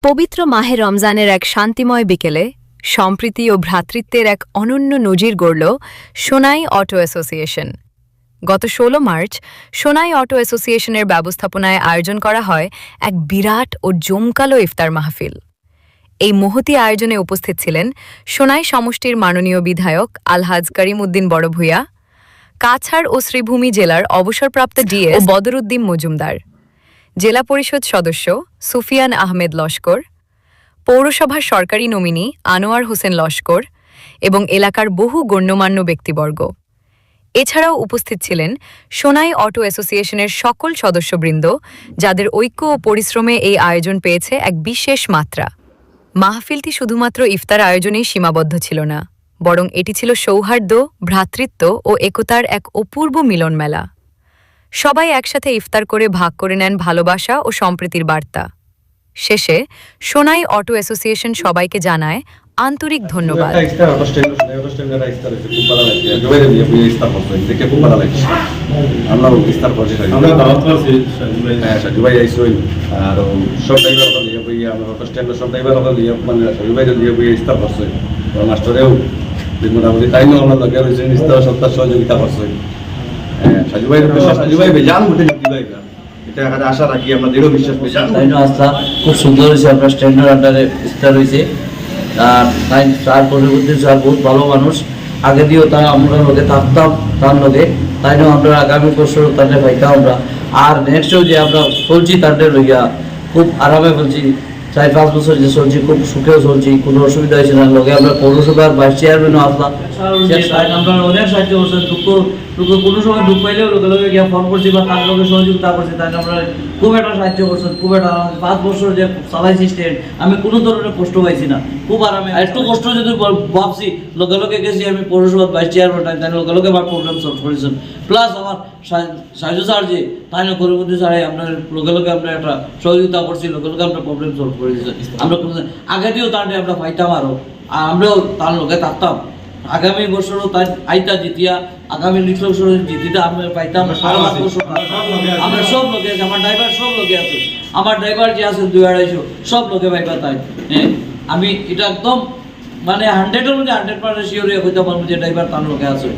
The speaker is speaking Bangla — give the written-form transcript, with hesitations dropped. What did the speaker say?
পবিত্র মাহে রমজানের এক শান্তিময় বিকেলে সম্প্রীতি ও ভ্রাতৃত্বের এক অনন্য নজির গড়ল সোনাই অটো অ্যাসোসিয়েশন। গত ১৬ মার্চ সোনাই অটো অ্যাসোসিয়েশনের ব্যবস্থাপনায় আয়োজন করা হয় এক বিরাট ও জমকালো ইফতার মাহফিল। এই মহতী আয়োজনে উপস্থিত ছিলেন সোনাই সমষ্টির মাননীয় বিধায়ক আলহাজ করিম উদ্দিন বড়ভূঁইয়া, কাছাড় ও শ্রীভূমি জেলার অবসরপ্রাপ্ত ডিএস বদরুদ্দিন মজুমদার, জেলা পরিষদ সদস্য সুফিয়ান আহমেদ লস্কর, পৌরসভার সরকারি নমিনি আনোয়ার হোসেন লস্কর এবং এলাকার বহু গণ্যমান্য ব্যক্তিবর্গ। এছাড়াও উপস্থিত ছিলেন সোনাই অটো অ্যাসোসিয়েশনের সকল সদস্যবৃন্দ, যাদের ঐক্য ও পরিশ্রমে এই আয়োজন পেয়েছে এক বিশেষ মাত্রা। মাহফিলটি শুধুমাত্র ইফতার আয়োজনেই সীমাবদ্ধ ছিল না, বরং এটি ছিল সৌহার্দ্য, ভ্রাতৃত্ব ও একতার এক অপূর্ব মিলন মেলা। সবাই একসাথে ইফতার করে ভাগ করে নেন ভালোবাসা ও সম্প্রীতির বার্তা। শেষে সোনাই অটো অ্যাসোসিয়েশন সবাইকে জানায় আন্তরিক ধন্যবাদ। সহযোগিতা করছে সাজু ভাই বেজান আশা রাখি আমরা দৃঢ় বিশ্বাস খুব সুন্দর হয়েছে। আপনার স্ট্যান্ডার্ড আন্ডারে ইফতার হয়েছে। আর তার পরবর্তী স্যার বহুত ভালো মানুষ, আগে দিয়েও তারা আমরা লোকে থাকতাম তার লোকে, তাই জন্য আমরা আগামী বছর তাদের পাইতাম আমরা। আর নেক্সটও যে আমরা চলছি তাদের লইয়া খুব আরামে বলছি, ৪-৫ বছর যে চলছি খুব সুখেও চলছি, কোনো অসুবিধা হয়েছে না। লোকে আমরা পৌরসভার ভাইস চেয়ারম্যানও আসলাম, আমরা অনেক সাহায্য করছেন। দুঃখ কোনো সময় দুঃখ পাইলেও লোকে লোকে গিয়ে ফোন করছি বা তার লোকে সহযোগিতা করছি, তাই আমরা খুব একটা সাহায্য করছেন। খুব একটা ৫ বছর যে চালাইছি স্ট্যান্ড, আমি কোনো ধরনের কষ্ট পাইছি না, খুব আরামে। একটু কষ্ট যদি ভাবছি, লোকে লোকে গেছি আমি পৌরসভার ভাইস চেয়ারম্যান, তাই লোকে লোকে আমার প্রবলেম সলভ করেছেন। প্লাস আমার সাহায্য স্যার যে তাই না করিমুদ্দি স্যারে আপনার লোকে লোকে আমরা একটা সহযোগিতা করছি, লোকে লোকে আমরা প্রবলেম সলভ করেছি। আমরা আগে দিয়েও তার আমরা পাইতাম আরও, আর আমরাও তার লোকে থাকতাম। আগামী বছরও তাই আইতা জিতিয়া, আগামী বছর জিতিটা আমরা পাইতাম। আমরা সব লোকে আছে, আমার ড্রাইভার সব লোকে আছে, আমার ড্রাইভার যে আছে ২-২৫০ সব লোকে পাইবা। তাই আমি এটা একদম মানে 100-এর মধ্যে 100% শিওর হইতে পারবো যে ড্রাইভার তার লোকে আছে।